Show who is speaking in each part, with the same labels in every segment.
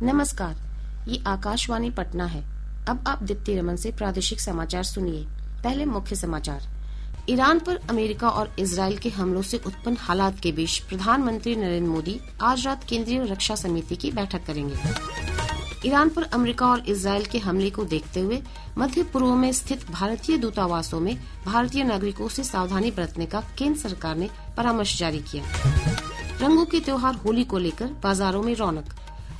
Speaker 1: नमस्कार, ये आकाशवाणी पटना है। अब आप दीप्ति रमन से प्रादेशिक समाचार सुनिए। पहले मुख्य समाचार। ईरान पर अमेरिका और इजरायल के हमलों से उत्पन्न हालात के बीच प्रधानमंत्री नरेंद्र मोदी आज रात केंद्रीय रक्षा समिति की बैठक करेंगे। ईरान पर अमेरिका और इजरायल के हमले को देखते हुए मध्य पूर्व में स्थित भारतीय दूतावासों में भारतीय नागरिकों से सावधानी बरतने का केंद्र सरकार ने परामर्श जारी किया। रंगों के त्योहार होली को लेकर बाजारों में रौनक,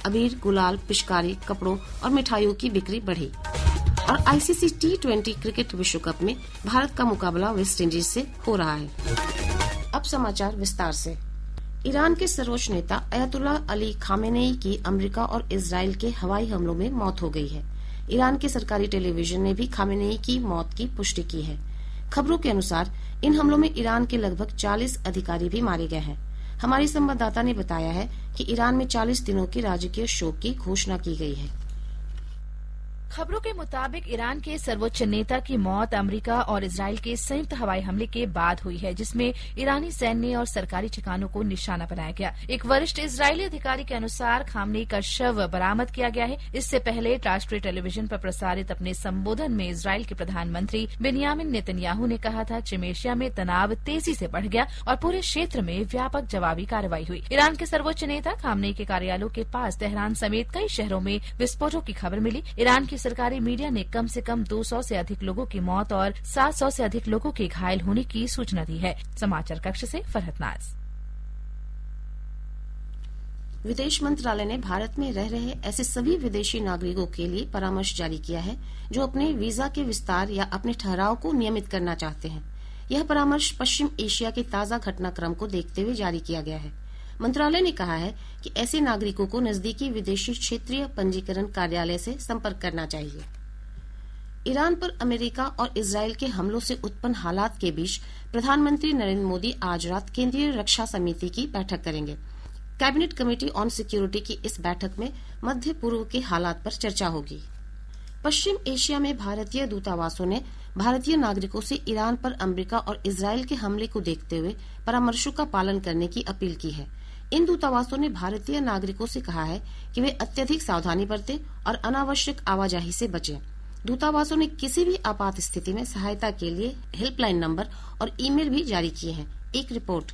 Speaker 1: अबीर, गुलाल, पिचकारी, कपड़ों और मिठाइयों की बिक्री बढ़ी। और आईसीसी T20 क्रिकेट विश्व कप में भारत का मुकाबला वेस्ट इंडीज से हो रहा है। अब समाचार विस्तार से। ईरान के सर्वोच्च नेता अयतुल्लाह अली खामेनेई की अमेरिका और इजरायल के हवाई हमलों में मौत हो गई है। ईरान के सरकारी टेलीविजन ने भी खामेनेई की मौत की पुष्टि की है। खबरों के अनुसार इन हमलों में ईरान के लगभग 40 अधिकारी भी मारे गए हैं। हमारी संवाददाता ने बताया है कि ईरान में 40 दिनों के राजकीय शोक की घोषणा की गई है।
Speaker 2: खबरों के मुताबिक ईरान के सर्वोच्च नेता की मौत अमेरिका और इजरायल के संयुक्त हवाई हमले के बाद हुई है, जिसमें ईरानी सैन्य और सरकारी ठिकानों को निशाना बनाया गया। एक वरिष्ठ इजरायली अधिकारी के अनुसार खामनेई का शव बरामद किया गया है। इससे पहले राष्ट्रीय टेलीविजन पर प्रसारित अपने संबोधन में इजरायल के प्रधानमंत्री बेनियामिन नेतन्याहू ने कहा था, चिमेशिया में तनाव तेजी से बढ़ गया और पूरे क्षेत्र में व्यापक जवाबी कार्रवाई हुई। ईरान के सर्वोच्च नेता खामनेई के कार्यालयों के पास तेहरान समेत कई शहरों में विस्फोटों की खबर मिली। ईरान की सरकारी मीडिया ने कम से कम 200 से अधिक लोगों की मौत और 700 से अधिक लोगों के घायल होने की सूचना दी है। समाचार कक्ष से फरहत नाज।
Speaker 1: विदेश मंत्रालय ने भारत में रह रहे ऐसे सभी विदेशी नागरिकों के लिए परामर्श जारी किया है जो अपने वीजा के विस्तार या अपने ठहराव को नियमित करना चाहते हैं। यह परामर्श पश्चिम एशिया के ताजा घटनाक्रम को देखते हुए जारी किया गया है। मंत्रालय ने कहा है कि ऐसे नागरिकों को नजदीकी विदेशी क्षेत्रीय पंजीकरण कार्यालय से संपर्क करना चाहिए। ईरान पर अमेरिका और इजरायल के हमलों से उत्पन्न हालात के बीच प्रधानमंत्री नरेंद्र मोदी आज रात केंद्रीय रक्षा समिति की बैठक करेंगे। कैबिनेट कमेटी ऑन सिक्योरिटी की इस बैठक में मध्य पूर्व के हालात पर चर्चा होगी। पश्चिम एशिया में भारतीय दूतावासों ने भारतीय नागरिकों से ईरान पर अमेरिका और इजरायल के हमले को देखते हुए परामर्शों का पालन करने की अपील की है। इन दूतावासों ने भारतीय नागरिकों से कहा है कि वे अत्यधिक सावधानी बरतें और अनावश्यक आवाजाही से बचें। दूतावासों ने किसी भी आपात स्थिति में सहायता के लिए हेल्पलाइन नंबर और ईमेल भी जारी किए हैं। एक रिपोर्ट।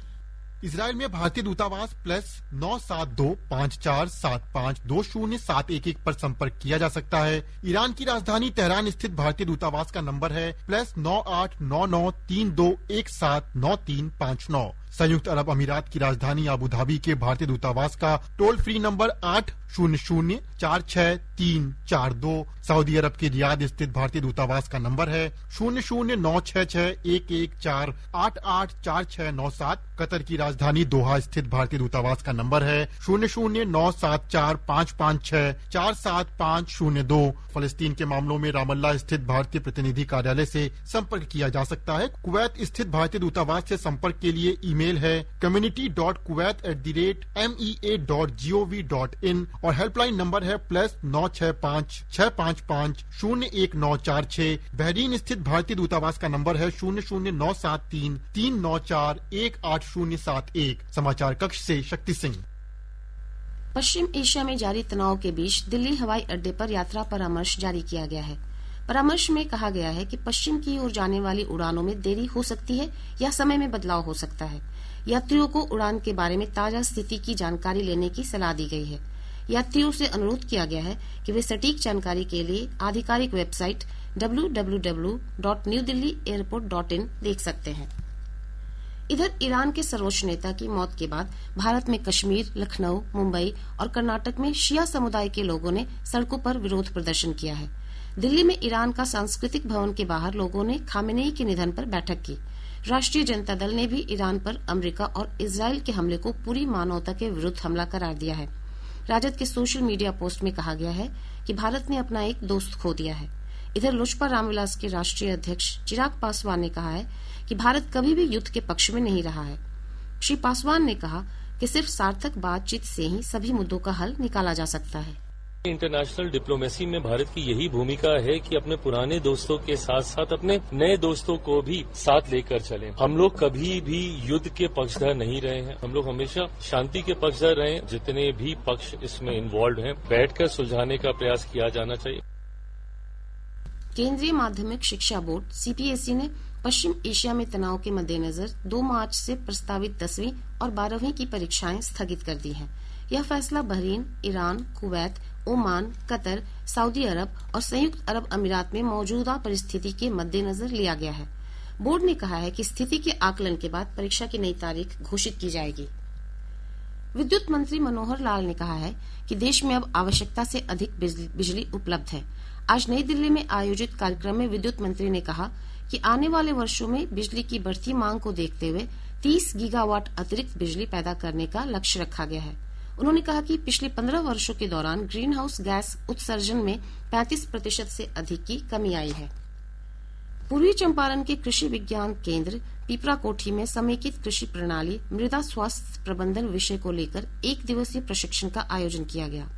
Speaker 3: इजरायल में भारतीय दूतावास +97254752071 पर संपर्क किया जा सकता है। ईरान की राजधानी तेहरान स्थित भारतीय दूतावास का नंबर है +989932179359। संयुक्त अरब अमीरात की राजधानी अबू धाबी के भारतीय दूतावास का टोल फ्री नंबर 800-46342। सऊदी अरब के रियाद स्थित भारतीय दूतावास का नंबर है 00966114884697। कतर की राजधानी दोहा स्थित भारतीय दूतावास का नंबर है 009745564750। फलस्तीन के मामलों में रामल्ला स्थित भारतीय प्रतिनिधि कार्यालय से संपर्क किया जा सकता है। कुवैत स्थित भारतीय दूतावास से संपर्क के लिए ईमेल है community.kuwait@mea.gov.in और हेल्पलाइन नंबर है +96565501946। बहरीन स्थित भारतीय दूतावास का नंबर है 009733941807। समाचार कक्ष से शक्ति सिंह।
Speaker 1: पश्चिम एशिया में जारी तनाव के बीच दिल्ली हवाई अड्डे पर यात्रा परामर्श जारी किया गया है। परामर्श में कहा गया है कि पश्चिम की ओर जाने वाली उड़ानों में देरी हो सकती है या समय में बदलाव हो सकता है। यात्रियों को उड़ान के बारे में ताजा स्थिति की जानकारी लेने की सलाह दी गई है। यात्रियों से अनुरोध किया गया है कि वे सटीक जानकारी के लिए आधिकारिक वेबसाइट www.newdelhiairport.in देख सकते हैं। इधर ईरान के सर्वोच्च नेता की मौत के बाद भारत में कश्मीर, लखनऊ, मुंबई और कर्नाटक में शिया समुदाय के लोगों ने सड़कों पर विरोध प्रदर्शन किया है। दिल्ली में ईरान का सांस्कृतिक भवन के बाहर लोगों ने खामेनेई के निधन पर बैठक की। राष्ट्रीय जनता दल ने भी ईरान पर अमेरिका और इजरायल के हमले को पूरी मानवता के विरुद्ध हमला करार दिया है। राजद के सोशल मीडिया पोस्ट में कहा गया है कि भारत ने अपना एक दोस्त खो दिया है। इधर लोजपा रामविलास के राष्ट्रीय अध्यक्ष चिराग पासवान ने कहा है कि भारत कभी भी युद्ध के पक्ष में नहीं रहा है। श्री पासवान ने कहा कि सिर्फ सार्थक बातचीत से ही सभी मुद्दों का हल निकाला जा सकता है।
Speaker 4: इंटरनेशनल डिप्लोमेसी में भारत की यही भूमिका है कि अपने पुराने दोस्तों के साथ साथ अपने नए दोस्तों को भी साथ लेकर चलें। हम लोग कभी भी युद्ध के पक्षधर नहीं रहे हैं, हम लोग हमेशा शांति के पक्षधर रहे हैं। जितने भी पक्ष इसमें इन्वॉल्व हैं, बैठकर सुलझाने का प्रयास किया जाना चाहिए।
Speaker 1: केंद्रीय माध्यमिक शिक्षा बोर्ड सीबीएसई ने पश्चिम एशिया में तनाव के मद्देनजर 2 मार्च से प्रस्तावित 10वीं और 12वीं की परीक्षाएं स्थगित कर दी हैं। यह फैसला Bahrain, Iran, Kuwait, Oman, Qatar, Saudi अरब और संयुक्त अरब अमीरात में मौजूदा परिस्थिति के मद्देनजर लिया गया है। बोर्ड ने कहा है कि स्थिति के आकलन के बाद परीक्षा की नई तारीख घोषित की जाएगी। विद्युत मंत्री मनोहर लाल ने कहा है कि देश में अब आवश्यकता से अधिक बिजली उपलब्ध है। आज नई दिल्ली में आयोजित कार्यक्रम में विद्युत मंत्री ने कहा कि आने वाले वर्षों में बिजली की बढ़ती मांग को देखते हुए 30 गीगावाट अतिरिक्त बिजली पैदा करने का लक्ष्य रखा गया है। उन्होंने कहा कि पिछले 15 वर्षों के दौरान ग्रीन हाउस गैस उत्सर्जन में 35% से अधिक की कमी आई है। पूर्वी चंपारण के कृषि विज्ञान केंद्र पीपराकोठी में समेकित कृषि प्रणाली मृदा स्वास्थ्य प्रबंधन विषय को लेकर 1 दिवसीय प्रशिक्षण का आयोजन किया गया।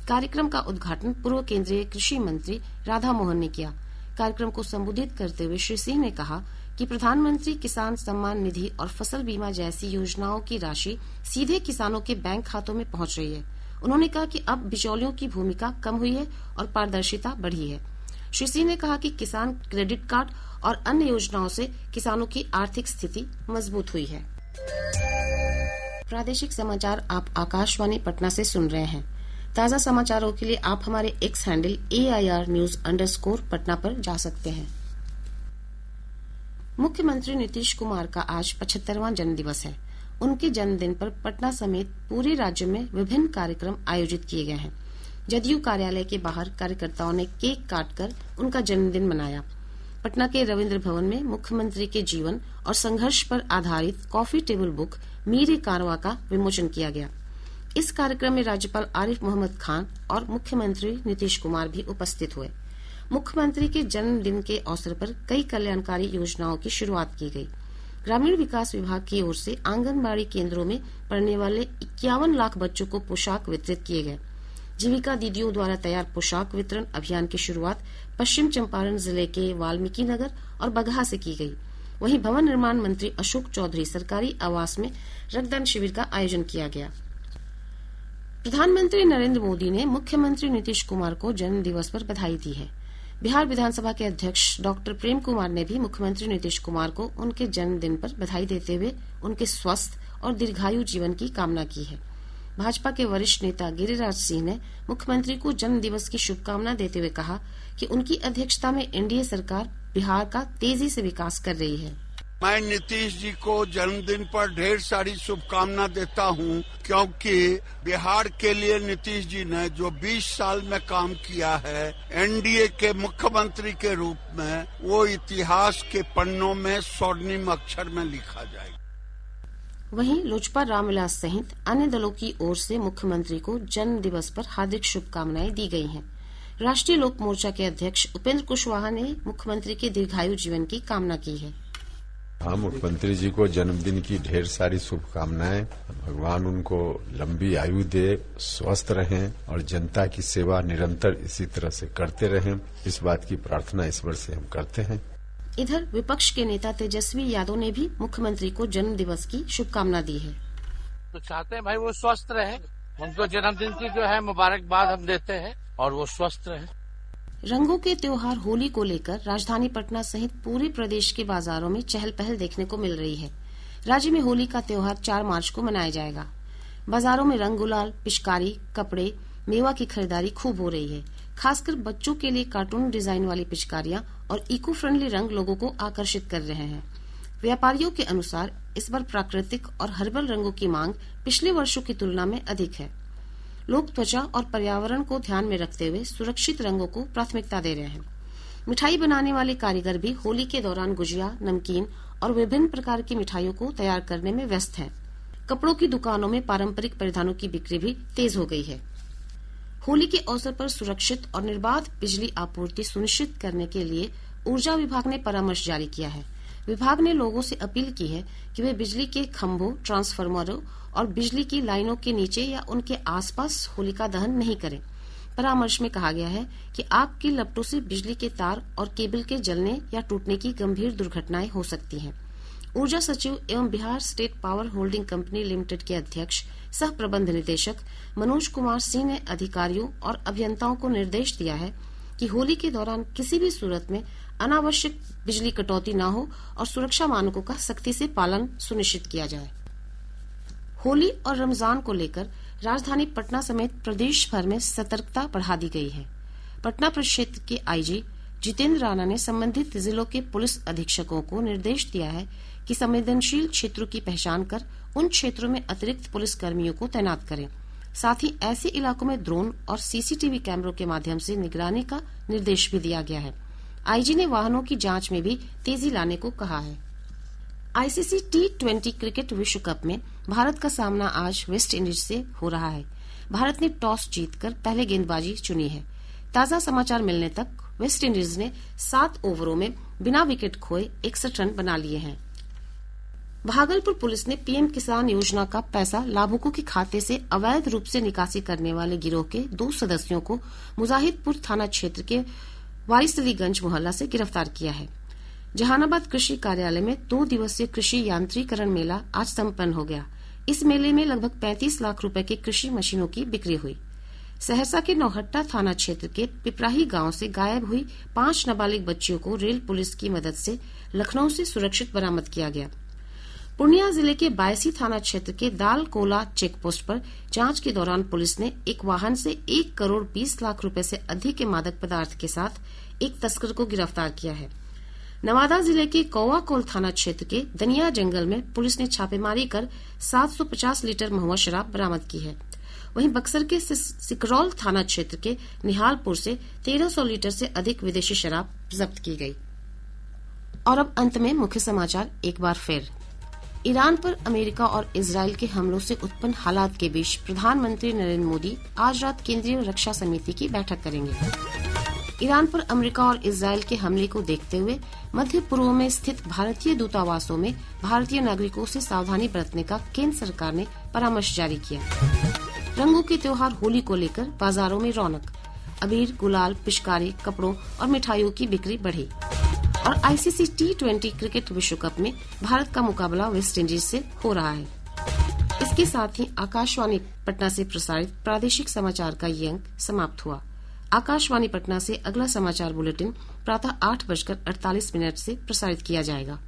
Speaker 1: कार्यक्रम का उद्घाटन पूर्व केंद्रीय कृषि मंत्री राधा मोहन ने किया। कार्यक्रम को संबोधित करते हुए श्री सिंह ने कहा कि प्रधानमंत्री किसान सम्मान निधि और फसल बीमा जैसी योजनाओं की राशि सीधे किसानों के बैंक खातों में पहुंच रही है। उन्होंने कहा कि अब बिचौलियों की भूमिका कम हुई है और पारदर्शिता बढ़ी है। श्री सिंह ने कहा कि किसान क्रेडिट कार्ड और अन्य योजनाओं से किसानों की आर्थिक स्थिति मजबूत हुई है। प्रादेशिक समाचार आप आकाशवाणी पटना से सुन रहे हैं। ताजा समाचारों के लिए आप हमारे एक्स हैंडल AIR_News_ पर जा सकते हैं। मुख्यमंत्री नीतीश कुमार का आज 75वां जन्मदिवस है। उनके जन्मदिन पर पटना समेत पूरे राज्य में विभिन्न कार्यक्रम आयोजित किए गए हैं। जदयू कार्यालय के बाहर कार्यकर्ताओं ने केक काटकर उनका जन्मदिन मनाया। पटना के रविंद्र भवन में मुख्यमंत्री के जीवन और संघर्ष पर आधारित कॉफी टेबल बुक मीर कारवां का विमोचन किया गया। इस कार्यक्रम में राज्यपाल आरिफ मोहम्मद खान और मुख्यमंत्री नीतीश कुमार भी उपस्थित हुए। मुख्यमंत्री के जन्मदिन के अवसर पर कई कल्याणकारी योजनाओं की शुरुआत की गई। ग्रामीण विकास विभाग की ओर से आंगनबाड़ी केंद्रों में पढ़ने वाले 51 लाख बच्चों को पोशाक वितरित किए गए। जीविका दीदियों द्वारा तैयार पोशाक वितरण अभियान की शुरुआत पश्चिम चंपारण जिले के वाल्मीकि नगर और बगहा से की गई। वहीं भवन निर्माण मंत्री अशोक चौधरी सरकारी आवास में रक्तदान शिविर का आयोजन किया गया। प्रधानमंत्री नरेंद्र मोदी ने मुख्यमंत्री नीतीश कुमार को जन्म दिवस पर बधाई दी है। बिहार विधानसभा के अध्यक्ष डॉक्टर प्रेम कुमार ने भी मुख्यमंत्री नीतीश कुमार को उनके जन्मदिन पर बधाई देते हुए उनके स्वस्थ और दीर्घायु जीवन की कामना की है। भाजपा के वरिष्ठ नेता गिरिराज सिंह ने मुख्यमंत्री को जन्म दिवस की शुभकामना देते हुए कहा कि उनकी अध्यक्षता में एनडीए सरकार बिहार का तेजी से विकास कर रही है।
Speaker 5: मैं नीतीश जी को जन्मदिन पर ढेर सारी शुभकामना देता हूं, क्योंकि बिहार के लिए नीतीश जी ने जो 20 साल में काम किया है एनडीए के मुख्यमंत्री के रूप में, वो इतिहास के पन्नों में स्वर्णिम अक्षर में लिखा जाएगा।
Speaker 1: वहीं लोजपा रामविलास सहित अन्य दलों की ओर से मुख्यमंत्री को जन्म दिवस पर हार्दिक शुभकामनाएं दी गई हैं। राष्ट्रीय लोक मोर्चा के अध्यक्ष उपेंद्र कुशवाहा ने मुख्यमंत्री के दीर्घायु जीवन की कामना की है।
Speaker 6: हाँ, मुख्यमंत्री जी को जन्मदिन की ढेर सारी शुभकामनाएं। भगवान उनको लंबी आयु दे, स्वस्थ रहें और जनता की सेवा निरंतर इसी तरह से करते रहें, इस बात की प्रार्थना ईश्वर से हम करते हैं।
Speaker 1: इधर विपक्ष के नेता तेजस्वी यादव ने भी मुख्यमंत्री को जन्म दिवस की शुभकामना दी है।
Speaker 7: तो चाहते हैं भाई वो स्वस्थ रहे, उनको जन्मदिन की जो है मुबारकबाद हम देते हैं और वो स्वस्थ रहे।
Speaker 1: रंगों के त्योहार होली को लेकर राजधानी पटना सहित पूरे प्रदेश के बाजारों में चहल पहल देखने को मिल रही है। राज्य में होली का त्योहार 4 मार्च को मनाया जाएगा। बाजारों में रंग गुलाल, पिचकारी, कपड़े, मेवा की खरीदारी खूब हो रही है। खासकर बच्चों के लिए कार्टून डिजाइन वाली पिचकारियां और इको फ्रेंडली रंग लोगों को आकर्षित कर रहे हैं। व्यापारियों के अनुसार इस बार प्राकृतिक और हर्बल रंगों की मांग पिछले वर्षों की तुलना में अधिक है। लोग त्वचा और पर्यावरण को ध्यान में रखते हुए सुरक्षित रंगों को प्राथमिकता दे रहे हैं। मिठाई बनाने वाले कारीगर भी होली के दौरान गुजिया, नमकीन और विभिन्न प्रकार की मिठाइयों को तैयार करने में व्यस्त हैं। कपड़ों की दुकानों में पारंपरिक परिधानों की बिक्री भी तेज हो गई है। होली के अवसर पर सुरक्षित और निर्बाध बिजली आपूर्ति सुनिश्चित करने के लिए ऊर्जा विभाग ने परामर्श जारी किया है। विभाग ने लोगों से अपील की है कि वे बिजली के खंभों, ट्रांसफार्मरों और बिजली की लाइनों के नीचे या उनके आसपास होलिका दहन नहीं करें, परामर्श में कहा गया है कि आग की लपटों से बिजली के तार और केबल के जलने या टूटने की गंभीर दुर्घटनाएं हो सकती हैं। ऊर्जा सचिव एवं Bihar state power holding company limited के अध्यक्ष सह प्रबंध निदेशक मनोज कुमार सिंह ने अधिकारियों और अभियंताओं को निर्देश दिया है कि होली के दौरान किसी भी सूरत में अनावश्यक बिजली कटौती न हो और सुरक्षा मानकों का सख्ती से पालन सुनिश्चित किया जाए। होली और रमजान को लेकर राजधानी पटना समेत प्रदेश भर में सतर्कता बढ़ा दी गई है। पटना प्रक्षेत्र के आईजी जितेंद्र राणा ने संबंधित जिलों के पुलिस अधीक्षकों को निर्देश दिया है कि संवेदनशील क्षेत्रों की पहचान कर उन क्षेत्रों में अतिरिक्त पुलिस कर्मियों को तैनात करें। साथ ही ऐसे इलाकों में ड्रोन और सीसीटीवी कैमरों के माध्यम से निगरानी का निर्देश भी दिया गया है। आईजी ने वाहनों की जांच में भी तेजी लाने को कहा है। आईसीसी T20 क्रिकेट विश्व कप में भारत का सामना आज वेस्ट इंडीज से हो रहा है। भारत ने टॉस जीतकर पहले गेंदबाजी चुनी है। ताजा समाचार मिलने तक वेस्ट इंडीज ने 7 ओवरों में बिना विकेट खोए 61 रन बना लिए हैं। भागलपुर पुलिस ने पीएम किसान योजना का पैसा लाभुकों के खाते से अवैध रूप से निकासी करने वाले गिरोह के 2 सदस्यों को मुजाहिदपुर थाना क्षेत्र के वारिसलीगंज मोहल्ला से गिरफ्तार किया है। जहानाबाद कृषि कार्यालय में 2 दिवसीय कृषि यांत्रिकरण मेला आज संपन्न हो गया। इस मेले में लगभग 35 लाख रुपए की कृषि मशीनों की बिक्री हुई। सहरसा के नौहट्टा थाना क्षेत्र के पिपराही गांव से गायब हुई 5 नाबालिग बच्चियों को रेल पुलिस की मदद से लखनऊ से सुरक्षित बरामद किया गया। पूर्णिया जिले के बायसी थाना क्षेत्र के दाल कोला चेक पोस्ट पर जांच के दौरान पुलिस ने एक वाहन से 1 करोड़ 20 लाख रुपए से अधिक के मादक पदार्थ के साथ एक तस्कर को गिरफ्तार किया है। नवादा जिले के कौवाकोल थाना क्षेत्र के दनिया जंगल में पुलिस ने छापेमारी कर 750 लीटर महुआ शराब बरामद की है। वहीं बक्सर के सिकरौल थाना क्षेत्र के निहालपुर से 1300 लीटर से अधिक विदेशी शराब जब्त की गई। और अब अंत में मुख्य समाचार एक बार फिर। ईरान पर अमेरिका और इजरायल के हमलों से उत्पन्न हालात के बीच प्रधानमंत्री नरेंद्र मोदी आज रात केंद्रीय रक्षा समिति की बैठक करेंगे। ईरान पर अमेरिका और इजरायल के हमले को देखते हुए मध्य पूर्व में स्थित भारतीय दूतावासों में भारतीय नागरिकों से सावधानी बरतने का केंद्र सरकार ने परामर्श जारी किया। रंगों के त्योहार होली को लेकर बाजारों में रौनक, अबीर, गुलाल, पिचकारी, कपड़ों और मिठाइयों की बिक्री बढ़ी। और आईसीसी T20 क्रिकेट विश्व कप में भारत का मुकाबला वेस्ट इंडीज से हो रहा है। इसके साथ ही आकाशवाणी पटना से प्रसारित प्रादेशिक समाचार का ये अंक समाप्त हुआ। आकाशवाणी पटना से अगला समाचार बुलेटिन प्रातः 8:48 से प्रसारित किया जाएगा।